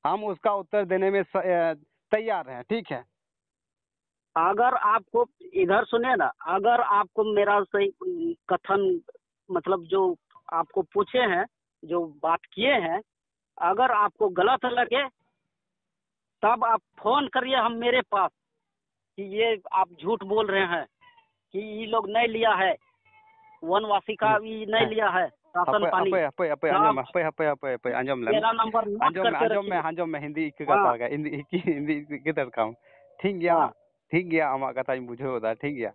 हम उसका उत्तर देने में तैयार हैं, ठीक है। अगर आपको इधर सुने ना, अगर आपको मेरा सही कथन मतलब जो आपको पूछे हैं, जो बात किए हैं, अगर आपको गलत लगे तब आप फोन करिए हम मेरे पास कि ये आप झूठ बोल रहे हैं कि ये लोग नहीं लिया है, वनवासी का भी नहीं लिया है राशन पानी। अंजम में हिंदी किधर काम ठीक गया आमा कथा बुझाव दा ठीक गया।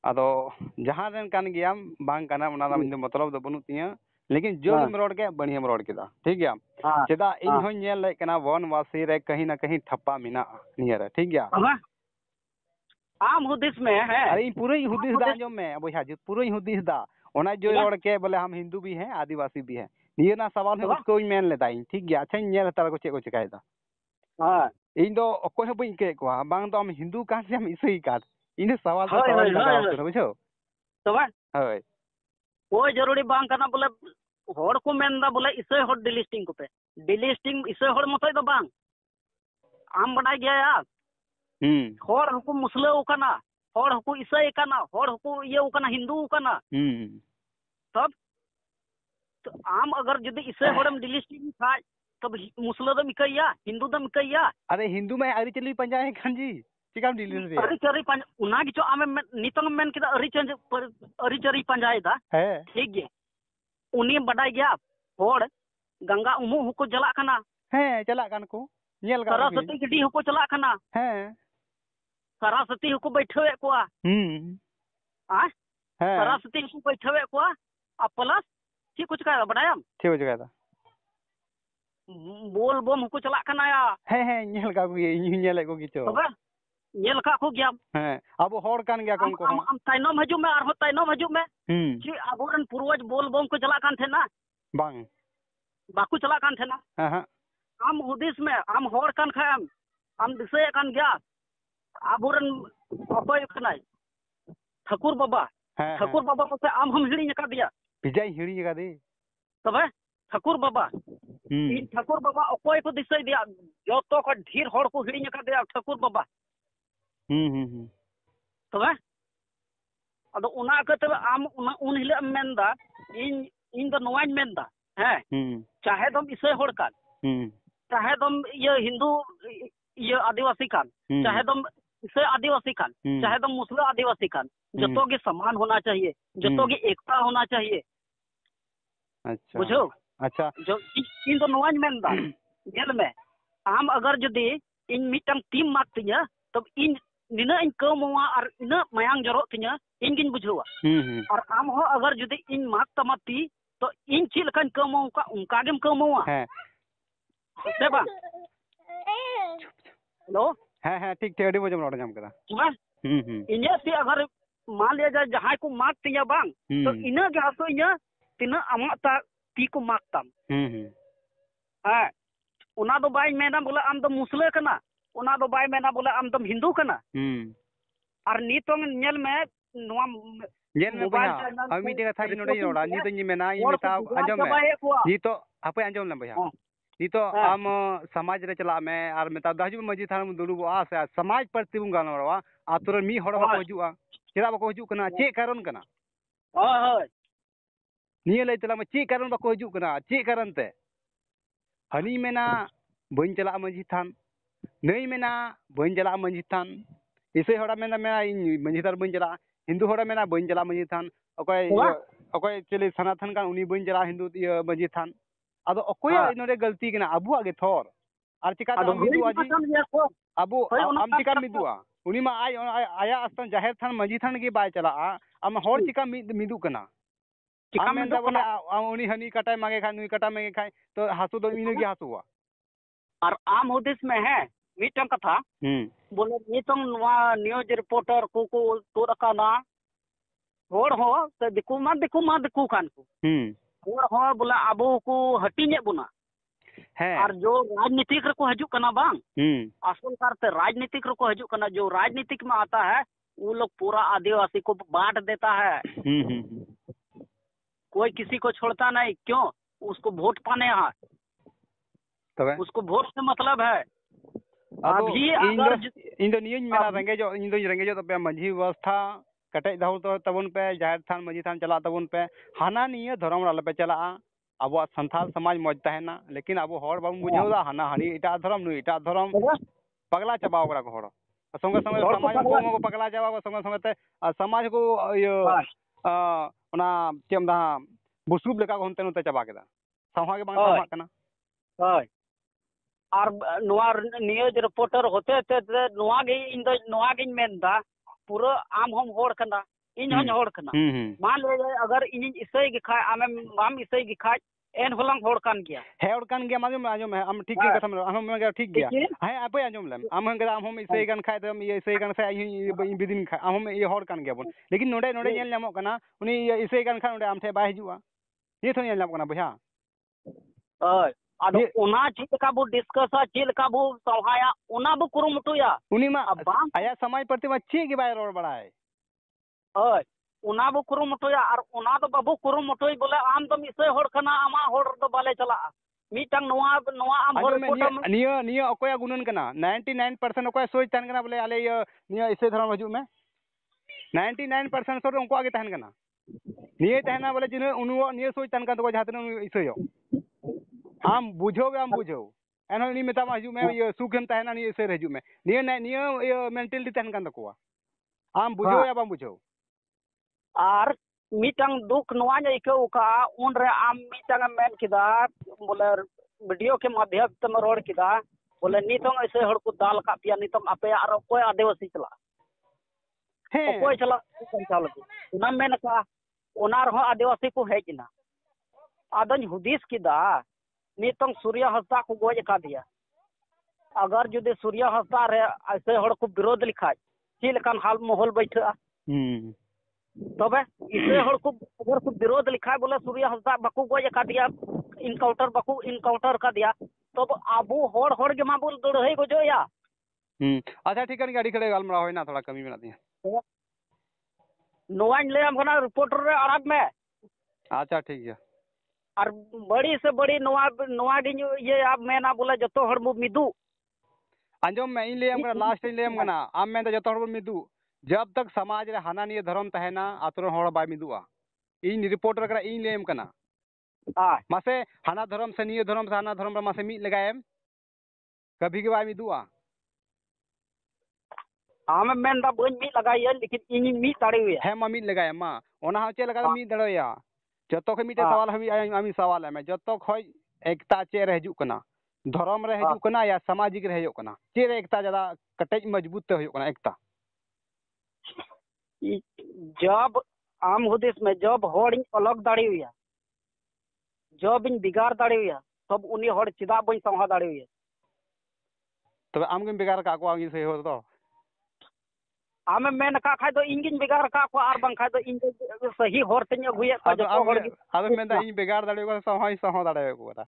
अदो जहां रेन कान गया बांग काना उना मतलब दो बनु तिया, लेकिन जो रोड के बढ़िया रोड केदा ठीक गया। चेदा इन हों नेल ले कना वनवासी रे कहीं ना कहीं ठप्पा मिना नियर ठीक गया। आम हुदिस में है। अरे पूरा ही हुदिस दा अंजम में बोया जो पूरा ही हुदिस दा ओना जो रोड के बोले हम हिंदू भी हैं आदिवासी भी हैं, निये ना सवाल है उसको मेन लेदा ठीक गया। अच्छा नेल तार को चे को चिकायदा। हां इन दो अकोय बई के को बांग तो हम हिंदू कान से हम इसई काट इन सवाल तो सवाल लगा बुझो तो बा होय कोई जरूरी बांग करना बोले होड़ को मेनदा बोले इसई होड़ डिलिस्टिंग को पे डिलिस्टिंग इसई होड़ मतई दो बांग आम बनाई गया यार। होड़ हुकु मुस्लिम उकना, होड़ हुकु ईसाई कना, होड़ हुकु ये उकना हिंदू उकना। तब तो आम अगर जदि ईसाई होड़म डिलिस्टिंग था तब मुस्लिम दम इकैया हिंदू दम इकैया। अरे हिंदू में अरि चली पंजाय खान जी चिकाम डिलिस रे अरि चरी पंज उना गिचो आमे नितंग मेन किदा अरि चरी पंजाय दा है ठीक गे उनी बडाय गया होड़ गंगा उमु हुकु चला कना है चला कान को नेल का सरस्वती गिडी हुकु चला कना है सरस्वती हुकु बैठवे कोआ हाँ ᱦᱮᱸ सरास्वती को बैठवे को अब प्लस ठीक कुछ का बनाया ᱪᱮᱫ ᱠᱚ ᱪᱮᱠᱟᱭᱫᱟ? बोल बम को चला करना या ᱦᱮᱸ ᱧᱮᱞ ᱠᱟᱜ ᱠᱚᱜᱮ ᱤᱧ ᱦᱚᱸᱧ ᱧᱮᱞᱮᱫ ᱠᱚᱜᱮ ᱪᱚ तबे ᱧᱮᱞ का को गया ᱦᱮᱸ ᱟᱵᱚ ᱦᱚᱲ ᱠᱟᱱ ᱜᱮᱭᱟ ᱠᱚ ᱩᱱᱠᱩ ᱦᱚᱸ am ताइनम हजू में और ताइनम हजू में कि अबोरन पूर्वज बोल बम को चला कान थे ना ᱵᱟᱝ बाकू चला कान थे ना ᱦᱮᱸ आम हुदिस में आम होड़ कान खाम आम दिसे कान गया अबोरन अकोय कनाय ठाकुर बाबा ᱦᱮᱸ ठाकुर बाबा को से आम हम हिड़ी का दिया ᱵᱷᱮᱡᱟᱧ ᱦᱤᱲᱤᱧ ᱟᱠᱟᱫᱮ तबे ठाकुर बाबा इन ठाकुर बाबा अकोय को दिसे दिया जो तो को ढेर होड़ को हिड़ी का दिया ठाकुर बाबा तबे अदो उना कते आम उन हिले मेनदा इन इन दो नोवाइन मेनदा हैं चाहे तुम इसे होड़ कान चाहे तुम ये हिंदू ये आदिवासी कान चाहे तुम इसे आदिवासी कान चाहे तुम मुस्लिम आदिवासी कान जतो के समान होना चाहिए जतो की एकता होना चाहिए अच्छा बुझो अच्छा जो इन दो नोवाइन मेनदा जेल में आम अगर जदी इन मिटंग टीम माक तिया तब इन निना इन कमवा और इना मयांग जरो तिया इन गिन बुझवा और आम हो अगर जदी इन माक तमती तो इन चिल कन कमवा का उनका गेम कमवा है से बा हेलो हाँ ठीक ठीक अड़ी मजम रोड जाम करा इन्हें से अगर मान लिया जाए जहाँ को माक तिया बांग तो इना के हासो इना तिना अमाता ती को माकताम हाँ उना दो बाई मेना बोले आम दो मुस्लिम कना उना दो बाई मेना बोले आम दो हिंदू कना और नीतों नेल में नुआ जेल में भैया हम मिटे कथा भी नोडे रोडा नी तो नी मेना ई मेता अंजम में नी तो आपे अंजम ले भैया नी तो आम समाज रे चला में और मेता दहजु मजी थान दुलु आ से समाज प्रति बुन गान रवा आतुर मी हड़ बको हजुआ चेदा बको हजु कना चे कारण कना हां हां निये लई तला में चे कारण बको हजु कना चे कारण ते हनी मेना बइन चला मजी थान नई मेना बइन चला मजी थान इसे हड़ा मेना मेना मजी थान बइन चला हिंदू हड़ा मेना बइन चला मजी थान अकोय चले सनातन का उनी बइन चला हिंदू मजी थान अदो अकोय इनरे गलती कना अबुआ गे थोर आर चिका हम मिदुआ जी अबु आम चिका मिदुआ उनी मा आया अस्तन जाहिर थान मजी थान के बाय चला आम होर चिका मिदु कना चिका में बोले उनी हनी कटाय मांगे खाय नुई कटा मांगे खाय तो हासु दो इने के हासुआ और आम उद्देश में है मीटम कथा बोले नीतम न्यूज रिपोर्टर को तोड़ काना होड़ हो तो दिकू कान को होड़ हो बोले आबो को हटिने बुना है और जो राजनीतिक को हजू कना बांग असल करते राजनीतिक को हजू कना जो राजनीतिक में आता है वो लोग पूरा आदिवासी को बांट देता है कोई किसी को छोड़ता नहीं क्यों उसको वोट पाने यहाँ उसको वोट से मतलब है अभी अगर इन नियन मेना रेंगे जो तो मझी व्यवस्था कटे दहो तो तबन पे जाहिर थान मझी थान चला तबन पे हाना निये धर्म वाला पे चला अब संथाल समाज मौज तहना लेकिन अब हर बाबू बुझेदा हाना हानी इटा धर्म नु इटा धर्म पगला चबाओ करा को हर संगे संगे समाज को पगला चबाओ संगे संगे समाज को चेम दा बुसरूप लेका को हनते नते चबा केदा सहा के बांग सहा कना हाय और न्यूज रिपोर्टर होते थे नोआ गे इन दो नोआ गे मेनदा पूरा आम हम होड़ कना इन हन होड़ कना मान ले अगर इन इसई के खाय आम इसई के खाय एन होलंग होड़ कान गया है होड़ कान गया मालूम आजम है हम ठीक के कथम हम में ठीक गया है आपे आजम ले हम इसई कान खाय तो ये इसई कान से आई बिदिन खाय हम ये होड़ कान गया बन लेकिन नोडे नोडे नेल नामो कना उनी इसई कान खान नोडे आम थे बाय हजुआ ये तो नेल नाम कना भैया ओय आदो उना चीज का बो डिस्कस चीज का बो सहाया उना बो कुरुमुटुया उनी मा आया समाज प्रति में ची के बाय रोड बड़ा है ओय उना बो कुरुमुटुया और उना तो बाबू कुरुमुटुई बोले आम तो मिसे होड़ कना आमा होड़ तो बाले चला मीटंग नोआ आम होड़ फोटो निया अकोया गुनन कना 99% अकोया सोच तन कना बोले आले निया इसे धरम हजू में 99% सोर उनको आगे तहन कना निये तहना बोले जिने उनु निये सोच तन कना तो जहातन इसे यो आम बुझोगे आम बुझो एनो नी मेता हजू में ये सुखम तहना नी इसे हजू में निये मेंटलिटी तहन कन तकोआ आम बुझो या बाम बुझो और मीटंग दुख नोआ इको का उन रे आम मीटंग मेन किदा बोले वीडियो के माध्यम से रोड किदा बोले नीतों ऐसे हड़ को दाल का पिया नीतों आपे और कोई आदिवासी चला ᱦᱮᱸ ᱚᱠᱚᱭ ᱪᱟᱞᱟᱜ ᱵᱟᱧᱪᱟᱣ ᱞᱟᱹᱜᱤᱫ ᱚᱱᱟᱢ ᱢᱮᱱ ᱟᱠᱟᱜᱼᱟ ᱚᱱᱟ ᱨᱮᱦᱚᱸ ᱟᱹᱫᱤᱵᱟᱹᱥᱤ ᱠᱚ ᱦᱮᱡ ᱮᱱᱟ ᱟᱫᱚᱧ ᱦᱩᱫᱤᱥ ᱠᱮᱫᱟ ᱱᱤᱛᱚᱝ ᱥᱩᱨᱭᱟ ᱦᱟᱸᱥᱫᱟ ᱠᱚ ᱜᱚᱡ ᱟᱠᱟᱫᱮᱭᱟ अगर जुदे सूर्या हंसदा रे ऐसे हड़ को विरोध लिखाज चेक लेकान हाल माहौल बैठा तबे इसे हड़ को अगर को विरोध लिखाए बोले सूर्या हंसदा बाकू गज का दिया इनकाउंटर का दिया तब आबू हड़ हड़ के मा बोल दौड़े गजोया अच्छा ठीक है गाड़ी खड़े गालमरा होइना थोड़ा कमी मेना दिया नोवाइन ले हम खाना रिपोर्टर रे अड़ग में अच्छा ठीक है और बड़ी से बड़ी नोवा नोवा डी ये आप मेना बोले जतो हड़ मु मिदू अंजम में इन लेम कना लास्ट इन लेम कना आम में जतो हड़ मिदू जब तक समाज रे हाना निये धर्म तहना आतरो हड़ बाय मिदुआ इन रिपोर्टर करा इन लेम कना हां मासे हाना धर्म से निये धर्म से हाना धर्म रे मासे मी लगाएम कभी के बाय मिदुआ आम मेन दा बन मी लगाई लेकिन इन मी ताड़ी हुई है मा मी लगाएम मा ओना चे लगा मी दड़या जतो के मीटे सवाल हमी सवाल है मैं जतो खय एकता चे रे हिजु कना धर्म रे हिजु कना या सामाजिक रे हिजु कना चे रे एकता ज्यादा कटेज मजबूत ते हुई कना एकता जब आम हुदिस में जब हड़ अलग दाड़ी हुई जब इन बिगाड़ दाड़ी हुई तब उन्हीं हड़ चिदा बन संहा दाड़ी हुई तबे आम के बिगाड़ का को आगी सही हो तो आम मेन का खाय दो इंगिन बिगाड़ का को आर बंग खाय दो इन सही हर तेन अगुए का जतो हड़ आदो मेन दा इन बिगाड़ दाड़ी को सहा दाड़ी को